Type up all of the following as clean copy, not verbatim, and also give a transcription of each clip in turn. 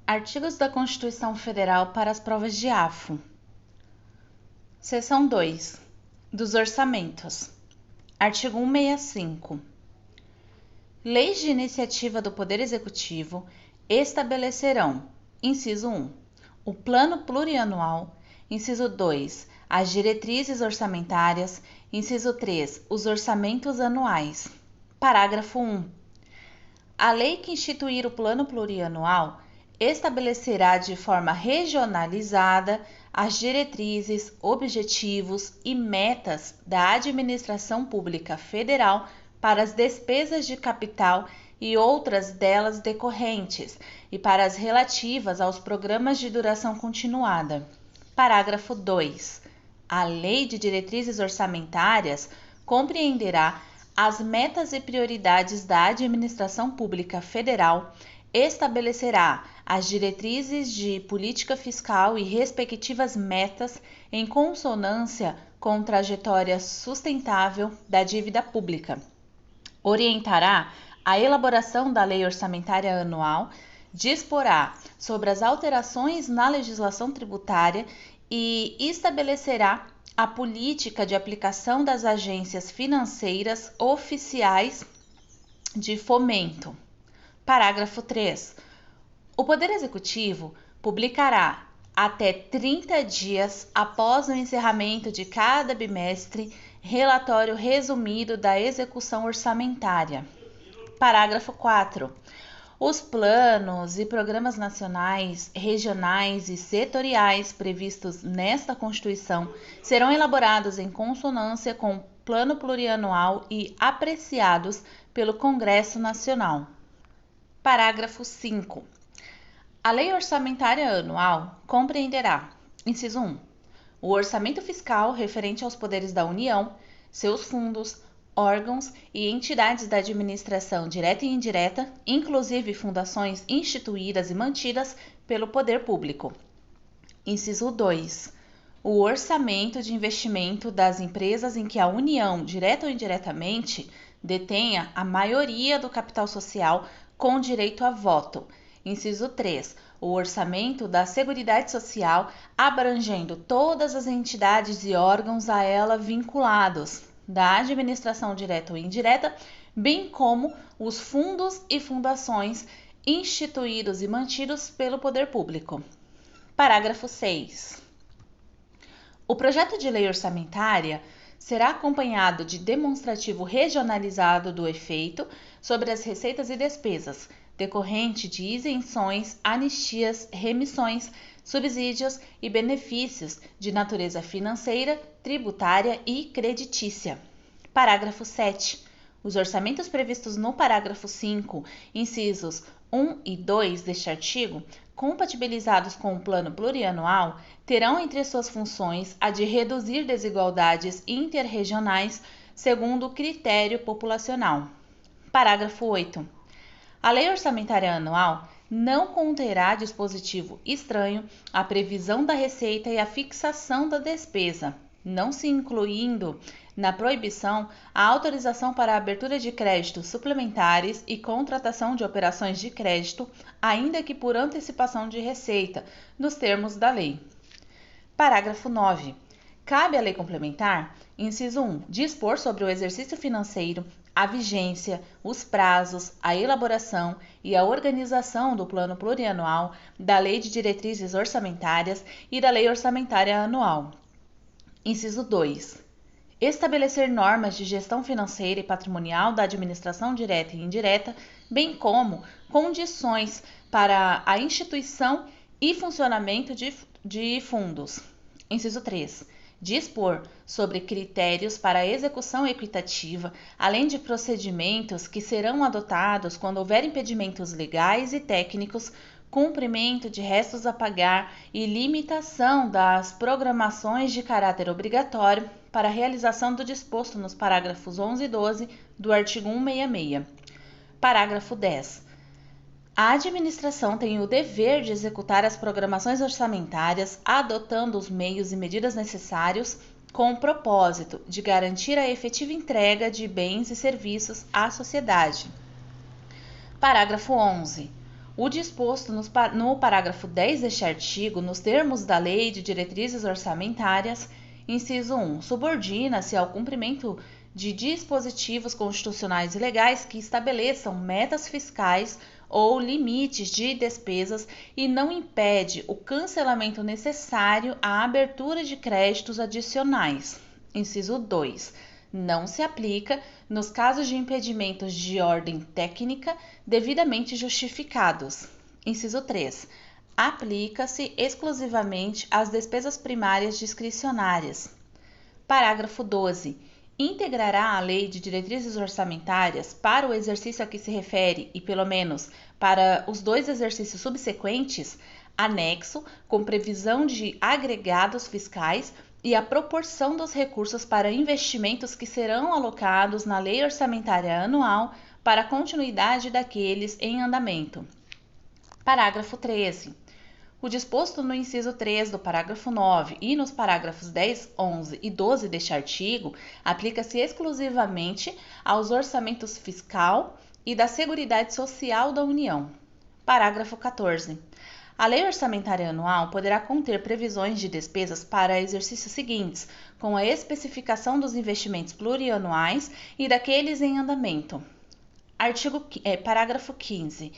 Artigos da Constituição Federal para as provas de AFO. Seção 2. Dos orçamentos. Artigo 165. Leis de iniciativa do Poder Executivo estabelecerão, inciso 1, o Plano Plurianual, inciso 2, as diretrizes orçamentárias, inciso 3, os orçamentos anuais. Parágrafo 1. A lei que instituir o Plano Plurianual estabelecerá de forma regionalizada as diretrizes, objetivos e metas da administração pública federal para as despesas de capital e outras delas decorrentes, e para as relativas aos programas de duração continuada. Parágrafo 2. A Lei de Diretrizes Orçamentárias compreenderá as metas e prioridades da administração pública federal, estabelecerá as diretrizes de política fiscal e respectivas metas em consonância com trajetória sustentável da dívida pública. Orientará a elaboração da Lei Orçamentária Anual, disporá sobre as alterações na legislação tributária e estabelecerá a política de aplicação das agências financeiras oficiais de fomento. Parágrafo 3. O Poder Executivo publicará, até 30 dias após o encerramento de cada bimestre, relatório resumido da execução orçamentária. Parágrafo 4. Os planos e programas nacionais, regionais e setoriais previstos nesta Constituição serão elaborados em consonância com o Plano Plurianual e apreciados pelo Congresso Nacional. Parágrafo 5. A Lei Orçamentária Anual compreenderá, inciso 1, o orçamento fiscal referente aos poderes da União, seus fundos, órgãos e entidades da administração direta e indireta, inclusive fundações instituídas e mantidas pelo poder público. Inciso 2. O orçamento de investimento das empresas em que a União, direta ou indiretamente, detenha a maioria do capital social com direito a voto. Inciso 3. O orçamento da Seguridade Social, abrangendo todas as entidades e órgãos a ela vinculados, da administração direta ou indireta, bem como os fundos e fundações instituídos e mantidos pelo poder público. Parágrafo 6. O projeto de lei orçamentária será acompanhado de demonstrativo regionalizado do efeito sobre as receitas e despesas, decorrente de isenções, anistias, remissões, subsídios e benefícios de natureza financeira, tributária e creditícia. Parágrafo 7. Os orçamentos previstos no parágrafo 5, incisos 1 e 2 deste artigo, compatibilizados com o Plano Plurianual, terão entre suas funções a de reduzir desigualdades interregionais segundo o critério populacional. Parágrafo 8. A Lei Orçamentária Anual não conterá dispositivo estranho à previsão da receita e à fixação da despesa, não se incluindo na proibição a autorização para a abertura de créditos suplementares e contratação de operações de crédito, ainda que por antecipação de receita, nos termos da lei. Parágrafo 9. Cabe à Lei Complementar, inciso 1, dispor sobre o exercício financeiro, a vigência, os prazos, a elaboração e a organização do Plano Plurianual, da Lei de Diretrizes Orçamentárias e da Lei Orçamentária Anual. Inciso 2. Estabelecer normas de gestão financeira e patrimonial da administração direta e indireta, bem como condições para a instituição e funcionamento de fundos. Inciso 3. Dispor sobre critérios para a execução equitativa, além de procedimentos que serão adotados quando houver impedimentos legais e técnicos, cumprimento de restos a pagar e limitação das programações de caráter obrigatório para a realização do disposto nos parágrafos 11 e 12 do artigo 166. Parágrafo 10. A administração tem o dever de executar as programações orçamentárias, adotando os meios e medidas necessários, com o propósito de garantir a efetiva entrega de bens e serviços à sociedade. Parágrafo 11. O disposto no parágrafo 10 deste artigo, nos termos da Lei de Diretrizes Orçamentárias, inciso 1, subordina-se ao cumprimento de dispositivos constitucionais e legais que estabeleçam metas fiscais ou limites de despesas e não impede o cancelamento necessário à abertura de créditos adicionais. Inciso 2. Não se aplica nos casos de impedimentos de ordem técnica devidamente justificados. Inciso 3. Aplica-se exclusivamente às despesas primárias discricionárias. Parágrafo 12. Integrará a Lei de Diretrizes Orçamentárias para o exercício a que se refere e, pelo menos, para os 2 exercícios subsequentes, anexo com previsão de agregados fiscais e a proporção dos recursos para investimentos que serão alocados na Lei Orçamentária Anual para a continuidade daqueles em andamento. Parágrafo 13. O disposto no inciso 3 do parágrafo 9 e nos parágrafos 10, 11 e 12 deste artigo aplica-se exclusivamente aos orçamentos fiscal e da Seguridade Social da União. Parágrafo 14. A Lei Orçamentária Anual poderá conter previsões de despesas para exercícios seguintes, com a especificação dos investimentos plurianuais e daqueles em andamento. Parágrafo 15.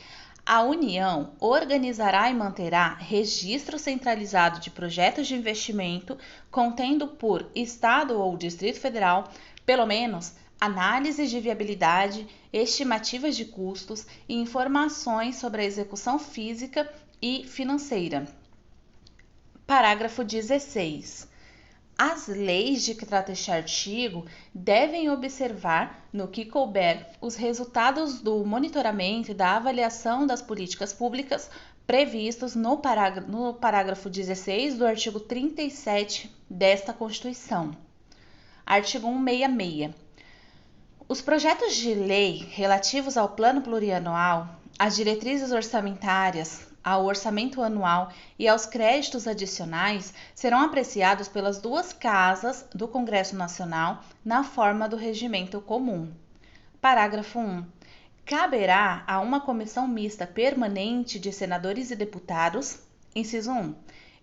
A União organizará e manterá registro centralizado de projetos de investimento, contendo por Estado ou Distrito Federal, pelo menos, análises de viabilidade, estimativas de custos e informações sobre a execução física e financeira. Parágrafo 16. As leis de que trata este artigo devem observar, no que couber, os resultados do monitoramento e da avaliação das políticas públicas previstos no parágrafo 16 do artigo 37 desta Constituição. Artigo 166. Os projetos de lei relativos ao Plano Plurianual, às diretrizes orçamentárias, ao orçamento anual e aos créditos adicionais serão apreciados pelas 2 casas do Congresso Nacional na forma do regimento comum. Parágrafo 1. Caberá a uma comissão mista permanente de senadores e deputados, inciso 1,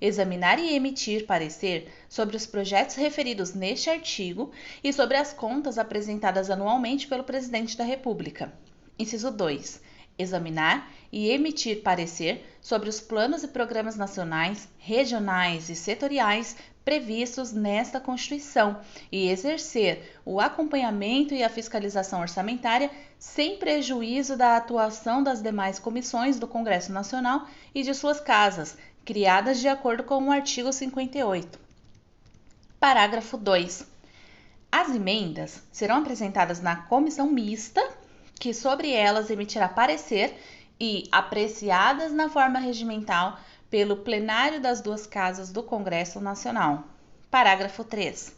examinar e emitir parecer sobre os projetos referidos neste artigo e sobre as contas apresentadas anualmente pelo Presidente da República. Inciso 2. Examinar e emitir parecer sobre os planos e programas nacionais, regionais e setoriais previstos nesta Constituição e exercer o acompanhamento e a fiscalização orçamentária sem prejuízo da atuação das demais comissões do Congresso Nacional e de suas casas, criadas de acordo com o artigo 58. Parágrafo 2. As emendas serão apresentadas na comissão mista, que sobre elas emitirá parecer e apreciadas na forma regimental pelo plenário das 2 casas do Congresso Nacional. Parágrafo 3.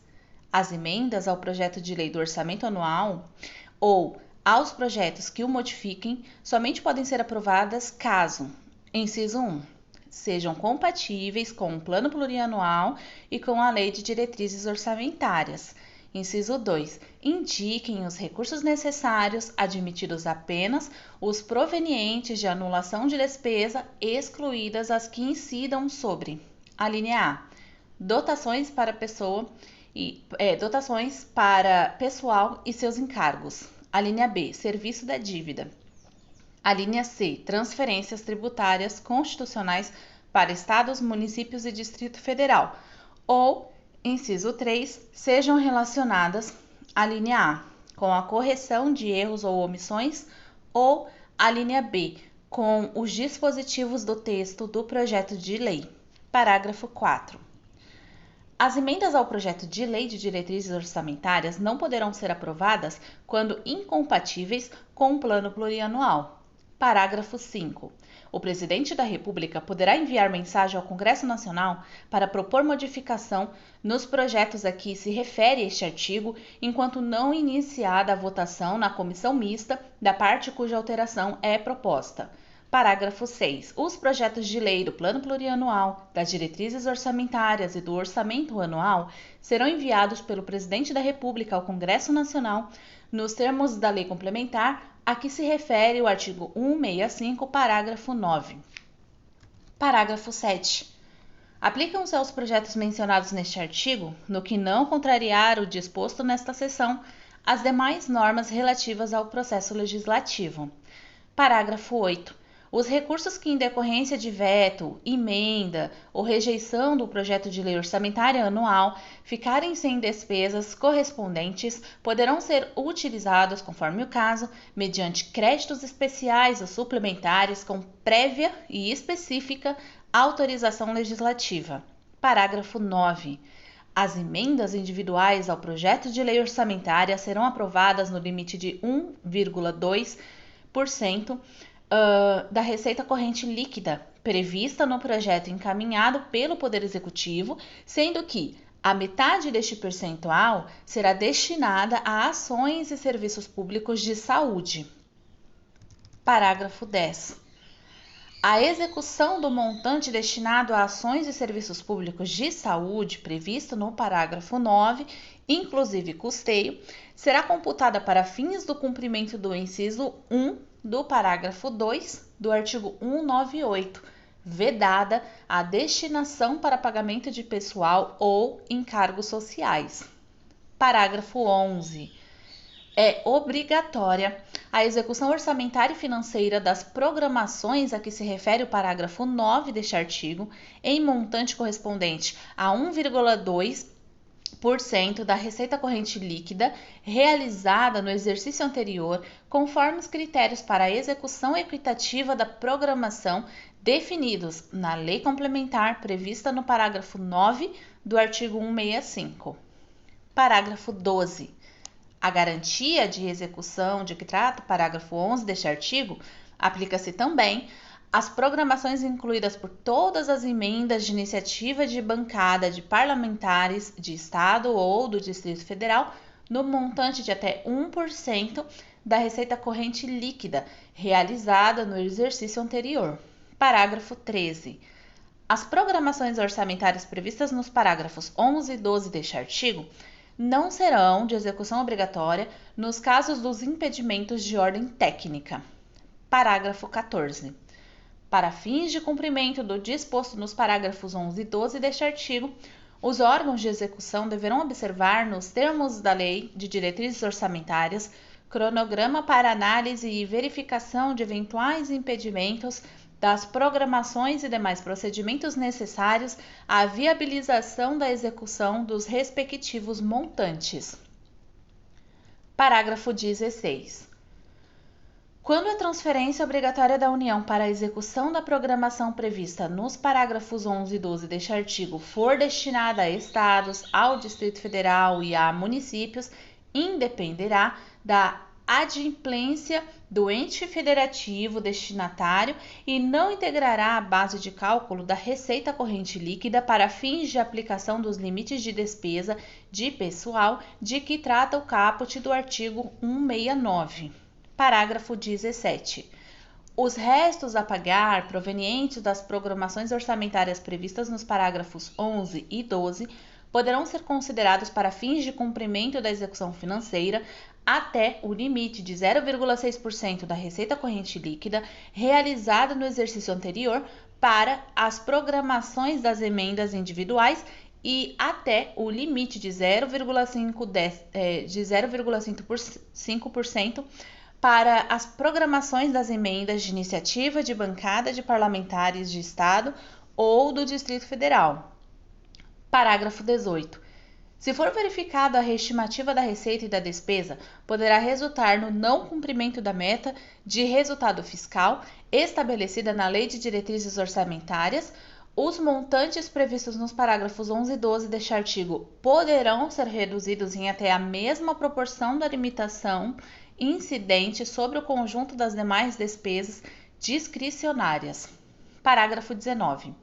As emendas ao projeto de lei do orçamento anual ou aos projetos que o modifiquem somente podem ser aprovadas caso, inciso 1, sejam compatíveis com o Plano Plurianual e com a Lei de Diretrizes Orçamentárias. Inciso 2. Indiquem os recursos necessários, admitidos apenas os provenientes de anulação de despesa, excluídas as que incidam sobre: a linha A, dotações para pessoal e seus encargos; a linha B, serviço da dívida; a linha C, transferências tributárias constitucionais para estados, municípios e Distrito Federal; ou inciso 3, sejam relacionadas à linha A, com a correção de erros ou omissões, ou a linha B, com os dispositivos do texto do projeto de lei. Parágrafo 4. As emendas ao projeto de lei de diretrizes orçamentárias não poderão ser aprovadas quando incompatíveis com o plano plurianual. Parágrafo 5. O Presidente da República poderá enviar mensagem ao Congresso Nacional para propor modificação nos projetos a que se refere este artigo, enquanto não iniciada a votação na comissão mista da parte cuja alteração é proposta. Parágrafo 6. Os projetos de lei do Plano Plurianual, das diretrizes orçamentárias e do orçamento anual serão enviados pelo Presidente da República ao Congresso Nacional nos termos da Lei Complementar a que se refere o artigo 165, parágrafo 9. Parágrafo 7. Aplicam-se aos projetos mencionados neste artigo, no que não contrariar o disposto nesta seção, as demais normas relativas ao processo legislativo. Parágrafo 8. Os recursos que, em decorrência de veto, emenda ou rejeição do projeto de lei orçamentária anual, ficarem sem despesas correspondentes, poderão ser utilizados, conforme o caso, mediante créditos especiais ou suplementares com prévia e específica autorização legislativa. Parágrafo 9. As emendas individuais ao projeto de lei orçamentária serão aprovadas no limite de 1,2% da receita corrente líquida prevista no projeto encaminhado pelo Poder Executivo, sendo que a metade deste percentual será destinada a ações e serviços públicos de saúde. Parágrafo 10. A execução do montante destinado a ações e serviços públicos de saúde, previsto no parágrafo 9, inclusive custeio, será computada para fins do cumprimento do inciso 1 do parágrafo 2 do artigo 198, vedada a destinação para pagamento de pessoal ou encargos sociais. Parágrafo 11. É obrigatória a execução orçamentária e financeira das programações a que se refere o parágrafo 9 deste artigo, em montante correspondente a 1,2% da receita corrente líquida realizada no exercício anterior, conforme os critérios para a execução equitativa da programação definidos na lei complementar prevista no parágrafo 9 do artigo 165. Parágrafo 12. A garantia de execução de que trata o parágrafo 11 deste artigo aplica-se também às programações incluídas por todas as emendas de iniciativa de bancada de parlamentares de Estado ou do Distrito Federal no montante de até 1% da receita corrente líquida realizada no exercício anterior. Parágrafo 13. As programações orçamentárias previstas nos parágrafos 11 e 12 deste artigo não serão de execução obrigatória nos casos dos impedimentos de ordem técnica. Parágrafo 14. Para fins de cumprimento do disposto nos parágrafos 11 e 12 deste artigo, os órgãos de execução deverão observar, nos termos da Lei de Diretrizes Orçamentárias, cronograma para análise e verificação de eventuais impedimentos das programações e demais procedimentos necessários à viabilização da execução dos respectivos montantes. Parágrafo 16. Quando a transferência obrigatória da União para a execução da programação prevista nos parágrafos 11 e 12 deste artigo for destinada a estados, ao Distrito Federal e a municípios, independerá da adimplência do ente federativo destinatário e não integrará a base de cálculo da receita corrente líquida para fins de aplicação dos limites de despesa de pessoal de que trata o caput do artigo 169. Parágrafo 17. Os restos a pagar provenientes das programações orçamentárias previstas nos parágrafos 11 e 12 poderão ser considerados para fins de cumprimento da execução financeira até o limite de 0,6% da receita corrente líquida realizada no exercício anterior para as programações das emendas individuais e até o limite de 0,5% para as programações das emendas de iniciativa de bancada de parlamentares de Estado ou do Distrito Federal. Parágrafo 18. Se for verificada a reestimativa da receita e da despesa, poderá resultar no não cumprimento da meta de resultado fiscal estabelecida na Lei de Diretrizes Orçamentárias. Os montantes previstos nos parágrafos 11 e 12 deste artigo poderão ser reduzidos em até a mesma proporção da limitação incidente sobre o conjunto das demais despesas discricionárias. Parágrafo 19.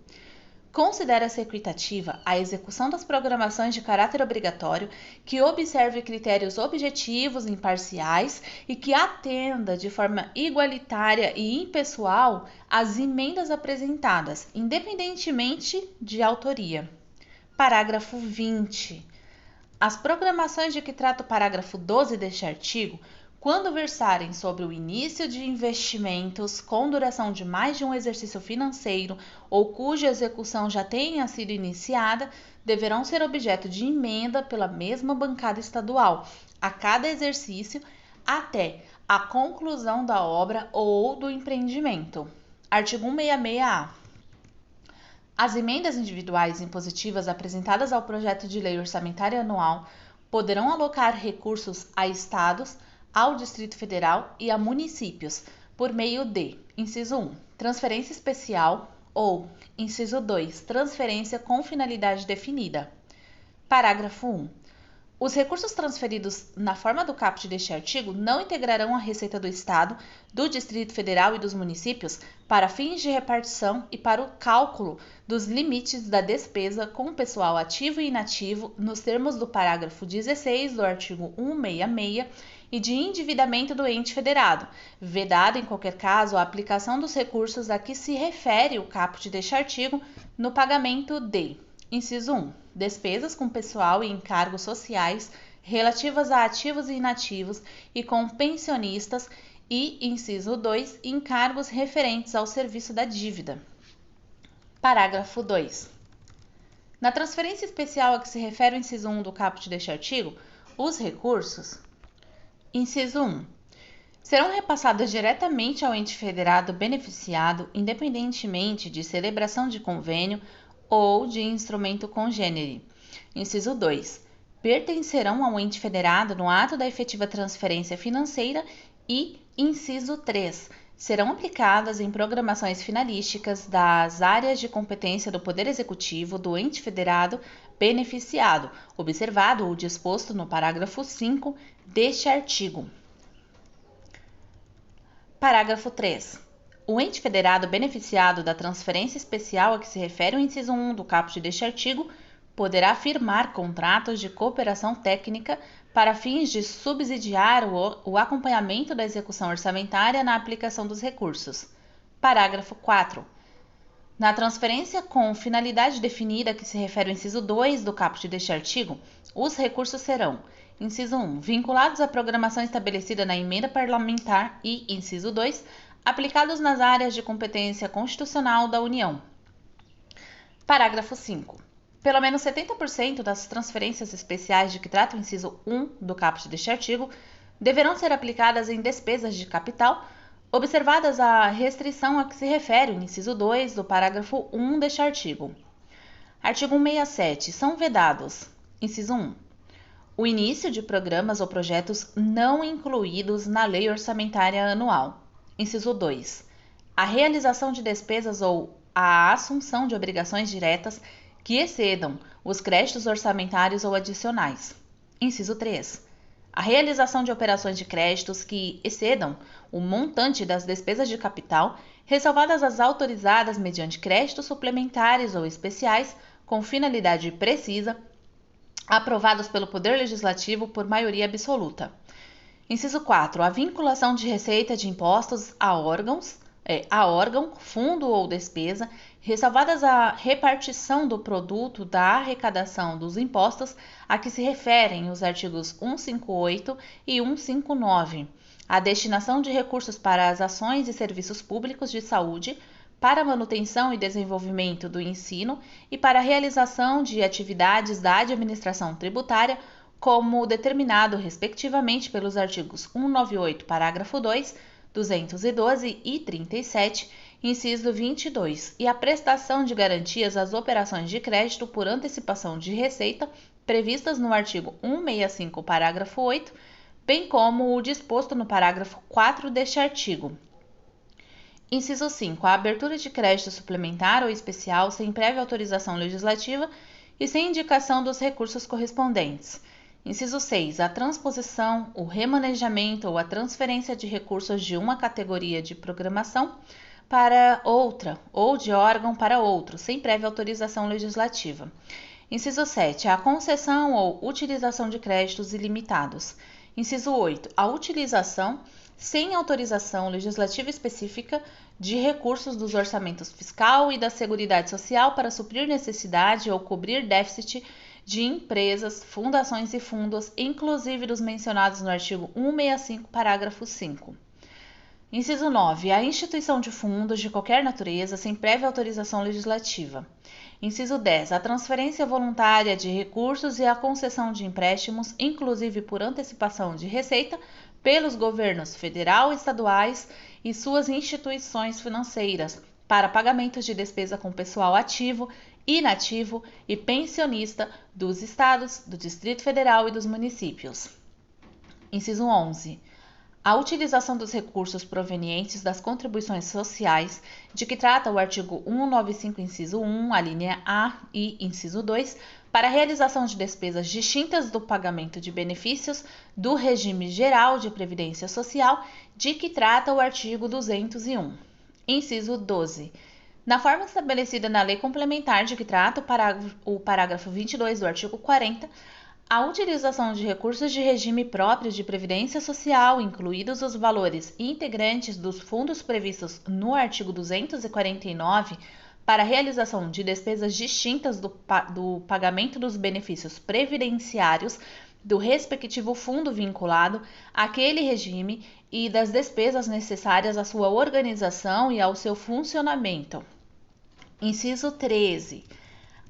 Considera-se equitativa a execução das programações de caráter obrigatório que observe critérios objetivos e imparciais e que atenda de forma igualitária e impessoal às emendas apresentadas, independentemente de autoria. Parágrafo 20. As programações de que trata o parágrafo 12 deste artigo, quando versarem sobre o início de investimentos com duração de mais de um exercício financeiro ou cuja execução já tenha sido iniciada, deverão ser objeto de emenda pela mesma bancada estadual a cada exercício até a conclusão da obra ou do empreendimento. Artigo 166-A. As emendas individuais impositivas apresentadas ao projeto de lei orçamentária anual poderão alocar recursos a estados, ao Distrito Federal e a municípios, por meio de, inciso 1, transferência especial ou, inciso 2, transferência com finalidade definida. Parágrafo 1. Os recursos transferidos na forma do caput deste artigo não integrarão a receita do Estado, do Distrito Federal e dos municípios para fins de repartição e para o cálculo dos limites da despesa com pessoal ativo e inativo nos termos do parágrafo 16 do artigo 166 e de endividamento do ente federado, vedada em qualquer caso a aplicação dos recursos a que se refere o caput deste artigo no pagamento de: inciso 1, despesas com pessoal e encargos sociais relativas a ativos e inativos e com pensionistas e, inciso 2, encargos referentes ao serviço da dívida. Parágrafo 2. Na transferência especial a que se refere o inciso 1 do caput deste artigo, os recursos: inciso 1. Serão repassados diretamente ao ente federado beneficiado, independentemente de celebração de convênio ou de instrumento congênere. Inciso 2. Pertencerão ao ente federado no ato da efetiva transferência financeira e, inciso 3. Serão aplicadas em programações finalísticas das áreas de competência do Poder Executivo do ente federado beneficiado, observado o disposto no parágrafo 5 deste artigo. Parágrafo 3. O ente federado beneficiado da transferência especial a que se refere o inciso 1 do caput deste artigo poderá firmar contratos de cooperação técnica para fins de subsidiar o acompanhamento da execução orçamentária na aplicação dos recursos. Parágrafo 4. Na transferência com finalidade definida a que se refere o inciso 2 do caput deste artigo, os recursos serão: inciso 1, vinculados à programação estabelecida na emenda parlamentar e, inciso 2, aplicados nas áreas de competência constitucional da União. Parágrafo 5. Pelo menos 70% das transferências especiais de que trata o inciso 1 do caput deste artigo deverão ser aplicadas em despesas de capital, observadas a restrição a que se refere o inciso 2 do parágrafo 1 deste artigo. Artigo 167. São vedados: inciso 1. O início de programas ou projetos não incluídos na lei orçamentária anual. Inciso 2. A realização de despesas ou a assunção de obrigações diretas que excedam os créditos orçamentários ou adicionais. Inciso 3. A realização de operações de créditos que excedam o montante das despesas de capital, ressalvadas as autorizadas mediante créditos suplementares ou especiais com finalidade precisa, aprovados pelo Poder Legislativo por maioria absoluta. Inciso 4. A vinculação de receita de impostos a órgão, fundo ou despesa, ressalvadas a repartição do produto da arrecadação dos impostos a que se referem os artigos 158 e 159, a destinação de recursos para as ações e serviços públicos de saúde, para a manutenção e desenvolvimento do ensino e para a realização de atividades da administração tributária, como determinado respectivamente pelos artigos 198, parágrafo 2, 212 e 37, inciso 22, e a prestação de garantias às operações de crédito por antecipação de receita previstas no artigo 165, parágrafo 8, bem como o disposto no parágrafo 4 deste artigo. Inciso 5. A abertura de crédito suplementar ou especial sem prévia autorização legislativa e sem indicação dos recursos correspondentes. Inciso 6. A transposição, o remanejamento ou a transferência de recursos de uma categoria de programação para outra ou de órgão para outro, sem prévia autorização legislativa. Inciso 7. A concessão ou utilização de créditos ilimitados. Inciso 8. A utilização, sem autorização legislativa específica, de recursos dos orçamentos fiscal e da Seguridade Social para suprir necessidade ou cobrir déficit de empresas, fundações e fundos, inclusive dos mencionados no artigo 165, parágrafo 5. Inciso 9. A instituição de fundos de qualquer natureza sem prévia autorização legislativa. Inciso 10. A transferência voluntária de recursos e a concessão de empréstimos, inclusive por antecipação de receita, pelos governos federal, estaduais e suas instituições financeiras, para pagamento de despesa com pessoal ativo, inativo e pensionista dos estados, do Distrito Federal e dos municípios. Inciso 11. A utilização dos recursos provenientes das contribuições sociais, de que trata o artigo 195, inciso 1, a linha A e inciso 2, para a realização de despesas distintas do pagamento de benefícios do regime geral de previdência social, de que trata o artigo 201. Inciso 12. Na forma estabelecida na lei complementar de que trata o parágrafo 22 do artigo 40, a utilização de recursos de regime próprio de previdência social, incluídos os valores integrantes dos fundos previstos no artigo 249, para a realização de despesas distintas do pagamento dos benefícios previdenciários do respectivo fundo vinculado àquele regime e das despesas necessárias à sua organização e ao seu funcionamento. Inciso 13.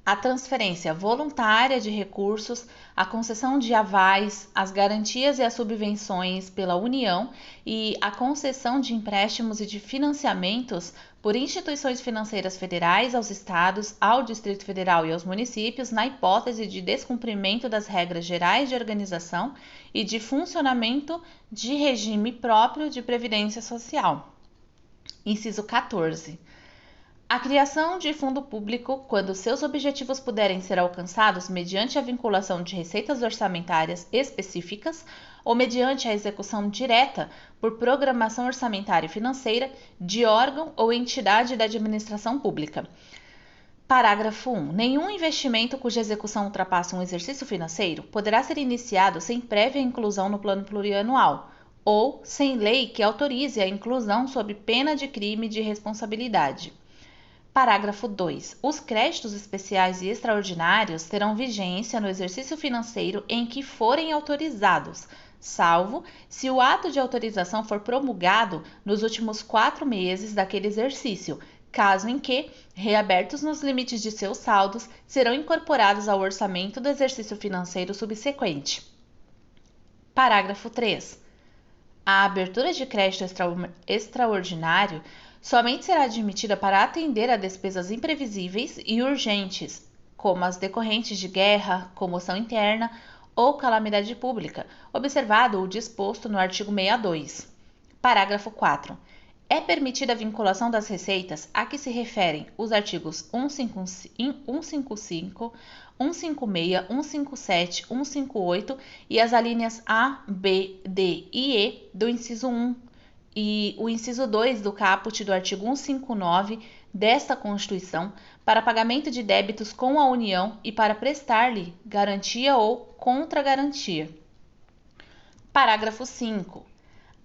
A transferência voluntária de recursos, a concessão de avais, as garantias e as subvenções pela União e a concessão de empréstimos e de financiamentos por instituições financeiras federais aos estados, ao Distrito Federal e aos municípios, na hipótese de descumprimento das regras gerais de organização e de funcionamento de regime próprio de previdência social. Inciso 14. A criação de fundo público, quando seus objetivos puderem ser alcançados mediante a vinculação de receitas orçamentárias específicas ou mediante a execução direta por programação orçamentária e financeira de órgão ou entidade da administração pública. Parágrafo 1. Nenhum investimento cuja execução ultrapasse um exercício financeiro poderá ser iniciado sem prévia inclusão no plano plurianual ou sem lei que autorize a inclusão sob pena de crime de responsabilidade. Parágrafo 2. Os créditos especiais e extraordinários terão vigência no exercício financeiro em que forem autorizados, salvo se o ato de autorização for promulgado nos últimos 4 meses daquele exercício, caso em que, reabertos nos limites de seus saldos, serão incorporados ao orçamento do exercício financeiro subsequente. Parágrafo 3. A abertura de crédito extraordinário somente será admitida para atender a despesas imprevisíveis e urgentes, como as decorrentes de guerra, comoção interna ou calamidade pública, observado o disposto no artigo 62. Parágrafo 4. É permitida a vinculação das receitas a que se referem os artigos 155, 156, 157, 158 e as alíneas A, B, D e E do inciso 1 e o inciso 2 do caput do artigo 159 desta Constituição para pagamento de débitos com a União e para prestar-lhe garantia ou contragarantia. Parágrafo 5.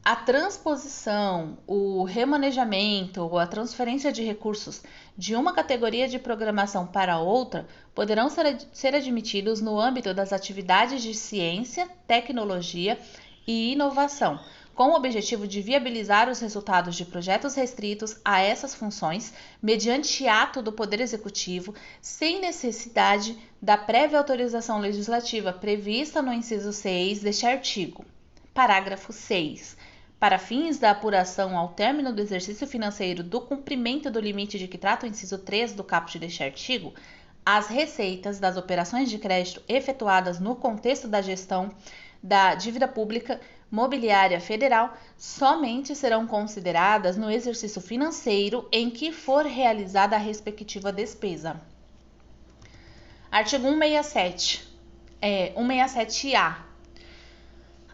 A transposição, o remanejamento ou a transferência de recursos de uma categoria de programação para outra poderão ser admitidos no âmbito das atividades de ciência, tecnologia e inovação, com o objetivo de viabilizar os resultados de projetos restritos a essas funções, mediante ato do Poder Executivo, sem necessidade da prévia autorização legislativa prevista no inciso 6 deste artigo. Parágrafo 6. Para fins da apuração ao término do exercício financeiro do cumprimento do limite de que trata o inciso 3 do caput deste artigo, as receitas das operações de crédito efetuadas no contexto da gestão da dívida pública mobiliária federal somente serão consideradas no exercício financeiro em que for realizada a respectiva despesa. Artigo 167A.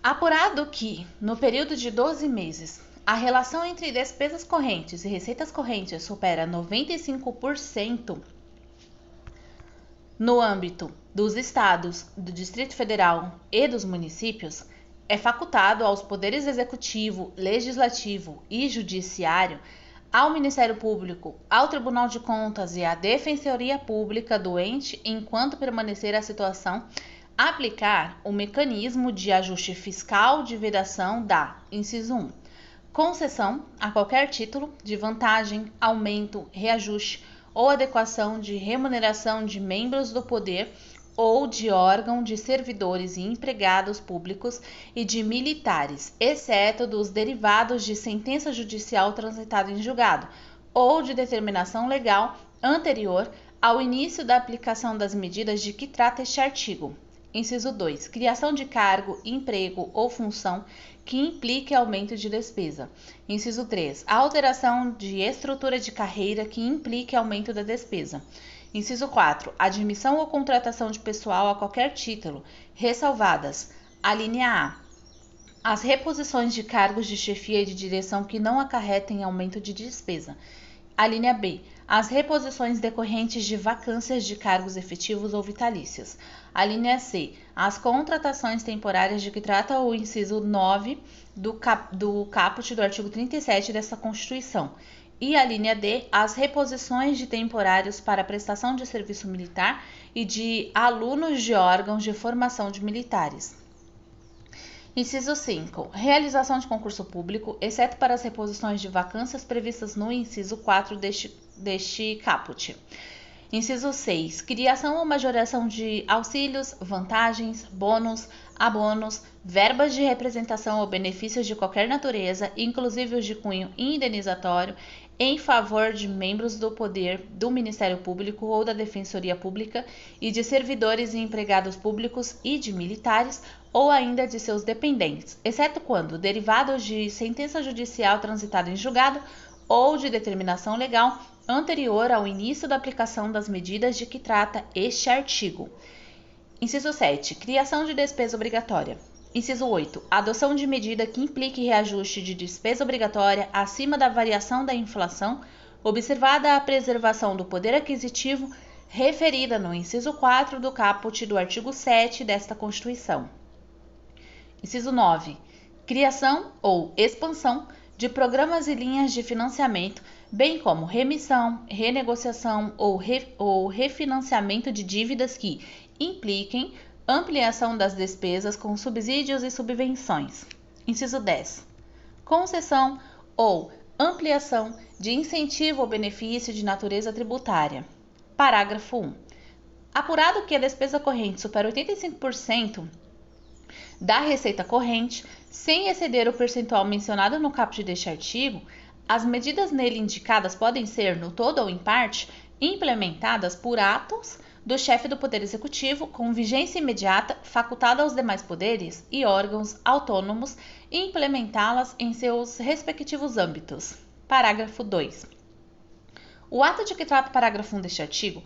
Apurado que, no período de 12 meses, a relação entre despesas correntes e receitas correntes supera 95% no âmbito dos estados, do Distrito Federal e dos municípios, é facultado aos poderes executivo, legislativo e judiciário ao Ministério Público, ao Tribunal de Contas e à Defensoria Pública do ente, enquanto permanecer a situação, aplicar o mecanismo de ajuste fiscal de vedação da, inciso 1, concessão a qualquer título de vantagem, aumento, reajuste ou adequação de remuneração de membros do poder ou de órgão de servidores e empregados públicos e de militares, exceto dos derivados de sentença judicial transitada em julgado ou de determinação legal anterior ao início da aplicação das medidas de que trata este artigo. Inciso 2. Criação de cargo, emprego ou função que implique aumento de despesa. Inciso 3. A alteração de estrutura de carreira que implique aumento da despesa. Inciso 4. Admissão ou contratação de pessoal a qualquer título, ressalvadas: a linha A. As reposições de cargos de chefia e de direção que não acarretem aumento de despesa. A linha B. As reposições decorrentes de vacâncias de cargos efetivos ou vitalícios. A linha C. As contratações temporárias de que trata o inciso 9 do caput do artigo 37 desta Constituição. E a linha D, as reposições de temporários para prestação de serviço militar e de alunos de órgãos de formação de militares. Inciso 5. Realização de concurso público, exceto para as reposições de vacâncias previstas no inciso 4 deste caput. Inciso 6. Criação ou majoração de auxílios, vantagens, bônus, abonos, verbas de representação ou benefícios de qualquer natureza, inclusive os de cunho indenizatório, em favor de membros do poder do Ministério Público ou da Defensoria Pública e de servidores e empregados públicos e de militares ou ainda de seus dependentes, exceto quando derivados de sentença judicial transitada em julgado ou de determinação legal anterior ao início da aplicação das medidas de que trata este artigo. Inciso 7. Criação de despesa obrigatória. Inciso 8. Adoção de medida que implique reajuste de despesa obrigatória acima da variação da inflação, observada a preservação do poder aquisitivo referida no inciso 4 do caput do artigo 7 desta Constituição. Inciso 9. Criação ou expansão de programas e linhas de financiamento, bem como remissão, renegociação ou refinanciamento de dívidas que impliquem ampliação das despesas com subsídios e subvenções. Inciso 10. Concessão ou ampliação de incentivo ou benefício de natureza tributária. Parágrafo 1. Apurado que a despesa corrente supera 85% da receita corrente, sem exceder o percentual mencionado no caput deste artigo, as medidas nele indicadas podem ser, no todo ou em parte, implementadas por atos do chefe do Poder Executivo com vigência imediata, facultada aos demais poderes e órgãos autônomos e implementá-las em seus respectivos âmbitos. Parágrafo 2. O ato de que trata o parágrafo 1 deste artigo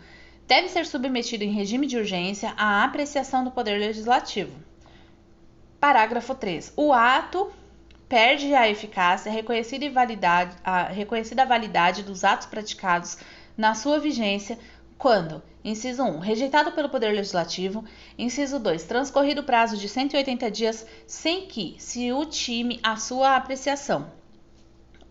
deve ser submetido em regime de urgência à apreciação do Poder Legislativo. Parágrafo 3. O ato perde a eficácia reconhecida a validade dos atos praticados na sua vigência quando, inciso 1, rejeitado pelo Poder Legislativo, inciso 2, transcorrido o prazo de 180 dias sem que se ultime a sua apreciação,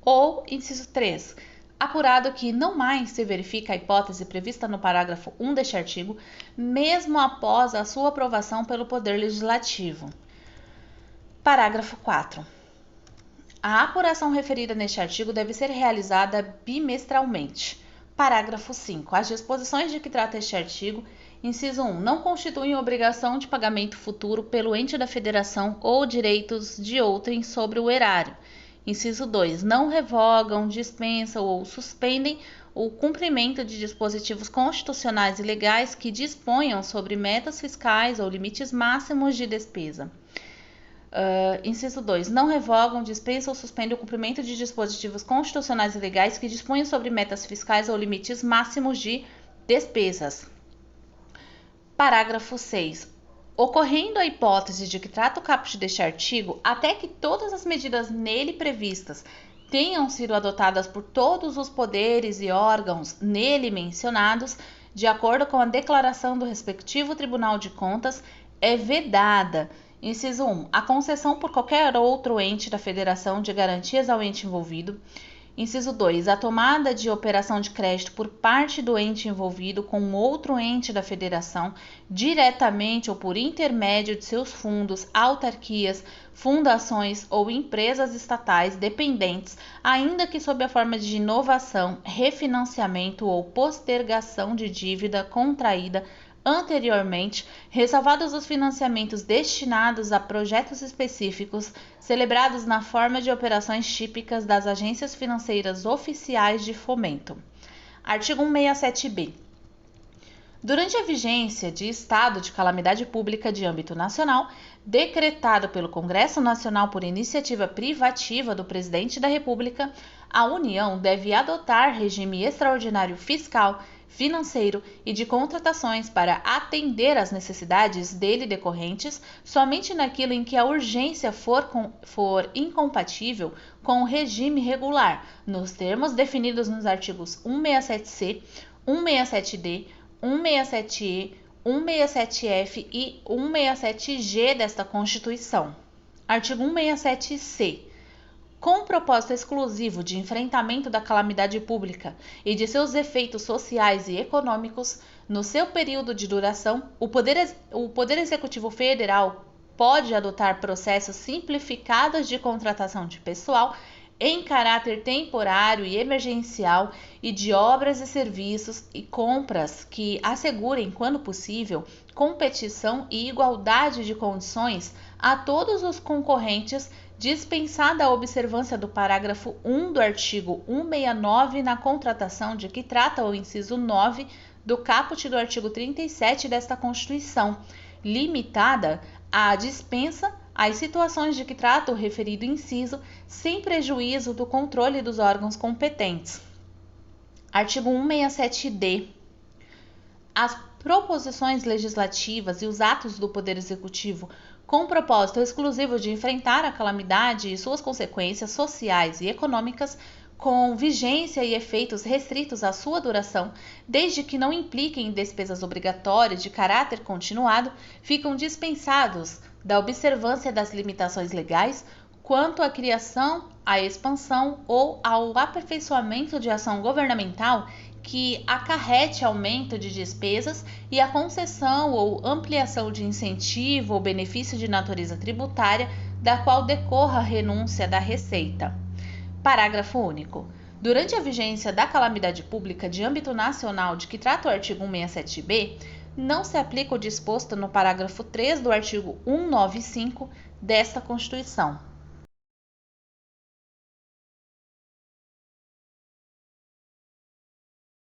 ou, inciso 3, apurado que não mais se verifica a hipótese prevista no parágrafo 1 deste artigo, mesmo após a sua aprovação pelo Poder Legislativo. Parágrafo 4. A apuração referida neste artigo deve ser realizada bimestralmente. Parágrafo 5. As disposições de que trata este artigo, inciso 1, não constituem obrigação de pagamento futuro pelo ente da federação ou direitos de outrem sobre o erário. Inciso 2, não revogam, dispensam ou suspendem o cumprimento de dispositivos constitucionais e legais que disponham sobre metas fiscais ou limites máximos de despesa. Inciso 2. Não revogam, dispensam ou suspendem o cumprimento de dispositivos constitucionais e legais que disponham sobre metas fiscais ou limites máximos de despesas. Parágrafo 6. Ocorrendo a hipótese de que trata o caput deste artigo, até que todas as medidas nele previstas tenham sido adotadas por todos os poderes e órgãos nele mencionados, de acordo com a declaração do respectivo Tribunal de Contas, é vedada. Inciso 1. A concessão por qualquer outro ente da federação de garantias ao ente envolvido. Inciso 2. A tomada de operação de crédito por parte do ente envolvido com outro ente da federação, diretamente ou por intermédio de seus fundos, autarquias, fundações ou empresas estatais dependentes, ainda que sob a forma de inovação, refinanciamento ou postergação de dívida contraída anteriormente, ressalvados os financiamentos destinados a projetos específicos, celebrados na forma de operações típicas das agências financeiras oficiais de fomento. Artigo 167b. Durante a vigência de estado de calamidade pública de âmbito nacional, decretado pelo Congresso Nacional por iniciativa privativa do Presidente da República, a União deve adotar regime extraordinário fiscal, financeiro e de contratações para atender às necessidades dele decorrentes somente naquilo em que a urgência for incompatível com o regime regular, nos termos definidos nos artigos 167C, 167D, 167E, 167F e 167G desta Constituição. Artigo 167C. Com o propósito exclusivo de enfrentamento da calamidade pública e de seus efeitos sociais e econômicos, no seu período de duração, o Poder Executivo Federal pode adotar processos simplificados de contratação de pessoal em caráter temporário e emergencial e de obras e serviços e compras que assegurem, quando possível, competição e igualdade de condições a todos os concorrentes, dispensada a observância do parágrafo 1 do artigo 169 na contratação de que trata o inciso 9 do caput do artigo 37 desta Constituição, limitada à dispensa às situações de que trata o referido inciso, sem prejuízo do controle dos órgãos competentes. Artigo 167d. As proposições legislativas e os atos do Poder Executivo com propósito exclusivo de enfrentar a calamidade e suas consequências sociais e econômicas, com vigência e efeitos restritos à sua duração, desde que não impliquem despesas obrigatórias de caráter continuado, ficam dispensados da observância das limitações legais quanto à criação, à expansão ou ao aperfeiçoamento de ação governamental que acarrete aumento de despesas e a concessão ou ampliação de incentivo ou benefício de natureza tributária da qual decorra a renúncia da receita. Parágrafo único. Durante a vigência da calamidade pública de âmbito nacional de que trata o artigo 167b, não se aplica o disposto no parágrafo 3 do artigo 195 desta Constituição.